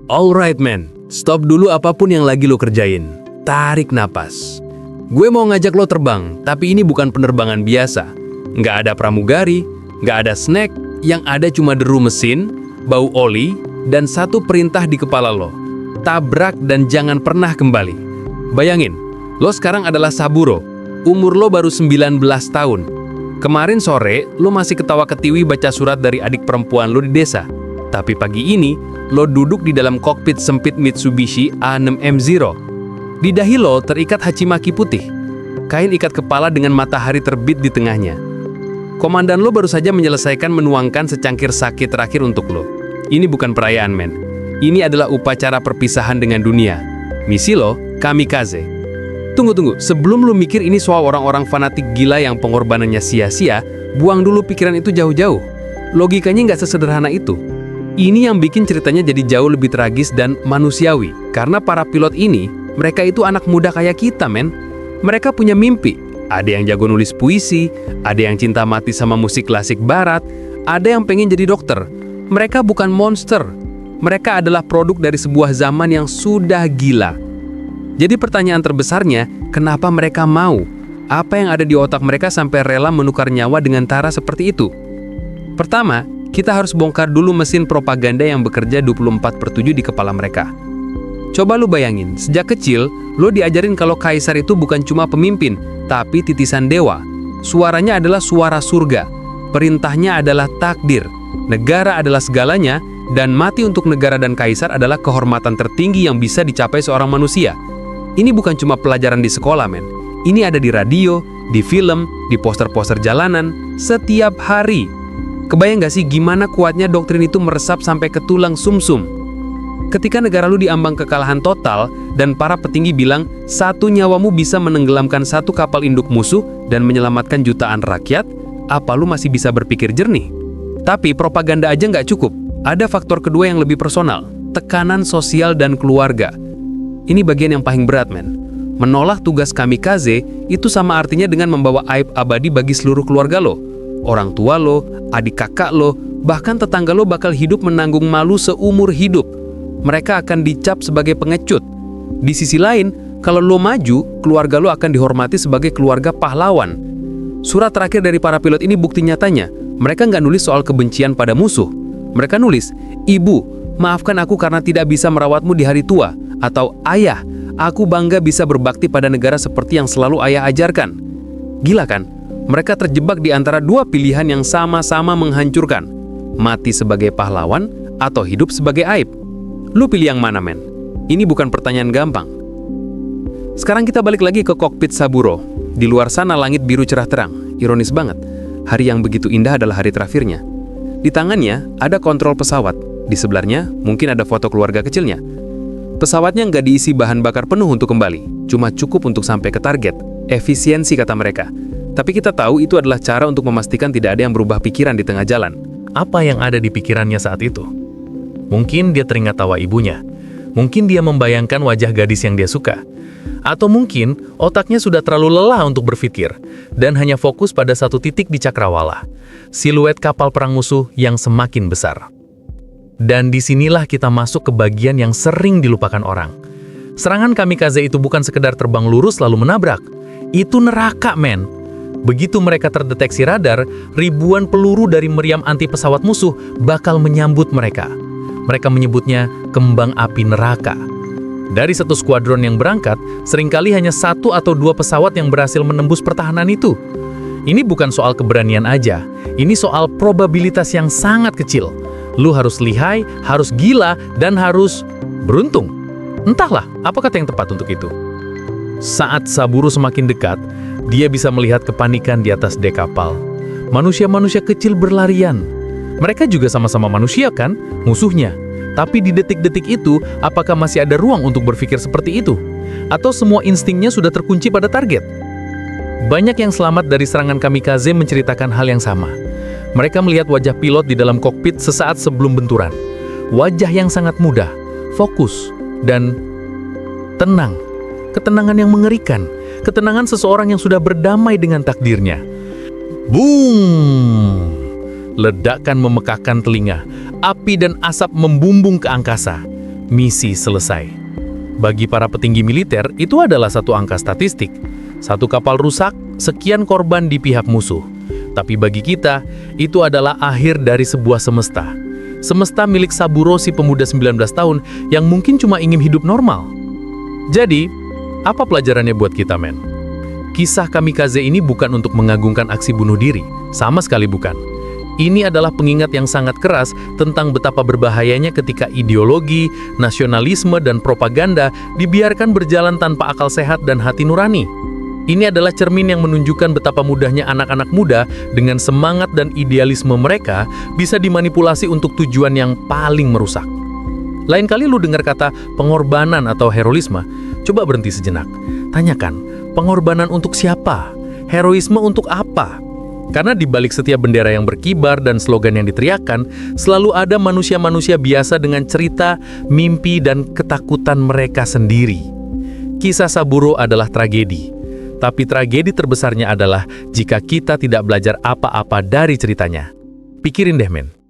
Alright man, stop dulu apapun yang lagi lo kerjain. Tarik napas. Gue mau ngajak lo terbang, tapi ini bukan penerbangan biasa. Nggak ada pramugari, nggak ada snack, yang ada cuma deru mesin, bau oli, dan satu perintah di kepala lo. Tabrak dan jangan pernah kembali. Bayangin, lo sekarang adalah Saburo. Umur lo baru 19 tahun. Kemarin sore, lo masih ketawa-ketiwi baca surat dari adik perempuan lo di desa. Tapi pagi ini, lo duduk di dalam kokpit sempit Mitsubishi A6M0. Di dahi lo terikat hachimaki putih. Kain ikat kepala dengan matahari terbit di tengahnya. Komandan lo baru saja menyelesaikan menuangkan secangkir sake terakhir untuk lo. Ini bukan perayaan, men. Ini adalah upacara perpisahan dengan dunia. Misi lo, kamikaze. Tunggu, sebelum lo mikir ini soal orang-orang fanatik gila yang pengorbanannya sia-sia, buang dulu pikiran itu jauh-jauh. Logikanya nggak sesederhana itu. Ini yang bikin ceritanya jadi jauh lebih tragis dan manusiawi. Karena para pilot ini, mereka itu anak muda kayak kita, men. Mereka punya mimpi. Ada yang jago nulis puisi, ada yang cinta mati sama musik klasik barat, ada yang pengen jadi dokter. Mereka bukan monster. Mereka adalah produk dari sebuah zaman yang sudah gila. Jadi pertanyaan terbesarnya, kenapa mereka mau? Apa yang ada di otak mereka sampai rela menukar nyawa dengan cara seperti itu? Pertama, kita harus bongkar dulu mesin propaganda yang bekerja 24/7 di kepala mereka. Coba lu bayangin, sejak kecil, lu diajarin kalau kaisar itu bukan cuma pemimpin, tapi titisan dewa. Suaranya adalah suara surga. Perintahnya adalah takdir. Negara adalah segalanya, dan mati untuk negara dan kaisar adalah kehormatan tertinggi yang bisa dicapai seorang manusia. Ini bukan cuma pelajaran di sekolah, men. Ini ada di radio, di film, di poster-poster jalanan, setiap hari. Kebayang gak sih gimana kuatnya doktrin itu meresap sampai ke tulang sumsum? Ketika negara lu diambang kekalahan total, dan para petinggi bilang, satu nyawamu bisa menenggelamkan satu kapal induk musuh dan menyelamatkan jutaan rakyat, apa lu masih bisa berpikir jernih? Tapi propaganda aja nggak cukup. Ada faktor kedua yang lebih personal, tekanan sosial dan keluarga. Ini bagian yang paling berat, men. Menolak tugas kamikaze itu sama artinya dengan membawa aib abadi bagi seluruh keluarga lo. Orang tua lo, adik kakak lo, bahkan tetangga lo bakal hidup menanggung malu seumur hidup. Mereka akan dicap sebagai pengecut. Di sisi lain, kalau lo maju, keluarga lo akan dihormati sebagai keluarga pahlawan. Surat terakhir dari para pilot ini bukti nyatanya. Mereka nggak nulis soal kebencian pada musuh. Mereka nulis, "Ibu, maafkan aku karena tidak bisa merawatmu di hari tua." Atau, "Ayah, aku bangga bisa berbakti pada negara seperti yang selalu ayah ajarkan." Gila kan? Mereka terjebak di antara dua pilihan yang sama-sama menghancurkan. Mati sebagai pahlawan atau hidup sebagai aib. Lu pilih yang mana, men? Ini bukan pertanyaan gampang. Sekarang kita balik lagi ke kokpit Saburo. Di luar sana langit biru cerah terang. Ironis banget. Hari yang begitu indah adalah hari terakhirnya. Di tangannya ada kontrol pesawat. Di sebelahnya mungkin ada foto keluarga kecilnya. Pesawatnya nggak diisi bahan bakar penuh untuk kembali. Cuma cukup untuk sampai ke target. Efisiensi kata mereka. Tapi kita tahu itu adalah cara untuk memastikan tidak ada yang berubah pikiran di tengah jalan. Apa yang ada di pikirannya saat itu? Mungkin dia teringat tawa ibunya. Mungkin dia membayangkan wajah gadis yang dia suka. Atau mungkin otaknya sudah terlalu lelah untuk berpikir dan hanya fokus pada satu titik di cakrawala. Siluet kapal perang musuh yang semakin besar. Dan disinilah kita masuk ke bagian yang sering dilupakan orang. Serangan kamikaze itu bukan sekedar terbang lurus lalu menabrak. Itu neraka, men. Begitu mereka terdeteksi radar, ribuan peluru dari meriam anti pesawat musuh bakal menyambut mereka. Mereka menyebutnya kembang api neraka. Dari satu skuadron yang berangkat, seringkali hanya satu atau dua pesawat yang berhasil menembus pertahanan itu. Ini bukan soal keberanian aja, ini soal probabilitas yang sangat kecil. Lu harus lihai, harus gila, dan harus beruntung. Entahlah, apa kata yang tepat untuk itu. Saat Saburo semakin dekat, dia bisa melihat kepanikan di atas dek kapal. Manusia-manusia kecil berlarian. Mereka juga sama-sama manusia kan, musuhnya. Tapi di detik-detik itu, apakah masih ada ruang untuk berpikir seperti itu? Atau semua instingnya sudah terkunci pada target? Banyak yang selamat dari serangan kamikaze menceritakan hal yang sama. Mereka melihat wajah pilot di dalam kokpit sesaat sebelum benturan. Wajah yang sangat mudah, fokus, dan tenang. Ketenangan yang mengerikan. Ketenangan seseorang yang sudah berdamai dengan takdirnya. Boom! Ledakan memekakkan telinga. Api dan asap membumbung ke angkasa. misi selesai. Bagi para petinggi militer, itu adalah satu angka statistik. Satu kapal rusak, sekian korban di pihak musuh. Tapi bagi kita, itu adalah akhir dari sebuah semesta. Semesta milik Saburo si pemuda 19 tahun yang mungkin cuma ingin hidup normal. Jadi, apa pelajarannya buat kita, men? Kisah kamikaze ini bukan untuk mengagungkan aksi bunuh diri, sama sekali bukan. Ini adalah pengingat yang sangat keras tentang betapa berbahayanya ketika ideologi, nasionalisme, dan propaganda dibiarkan berjalan tanpa akal sehat dan hati nurani. Ini adalah cermin yang menunjukkan betapa mudahnya anak-anak muda dengan semangat dan idealisme mereka bisa dimanipulasi untuk tujuan yang paling merusak. Lain kali lu dengar kata pengorbanan atau heroisme, coba berhenti sejenak. Tanyakan, pengorbanan untuk siapa? Heroisme untuk apa? Karena di balik setiap bendera yang berkibar dan slogan yang diteriakkan, selalu ada manusia-manusia biasa dengan cerita, mimpi, dan ketakutan mereka sendiri. Kisah Saburo adalah tragedi. Tapi tragedi terbesarnya adalah jika kita tidak belajar apa-apa dari ceritanya. Pikirin deh, men.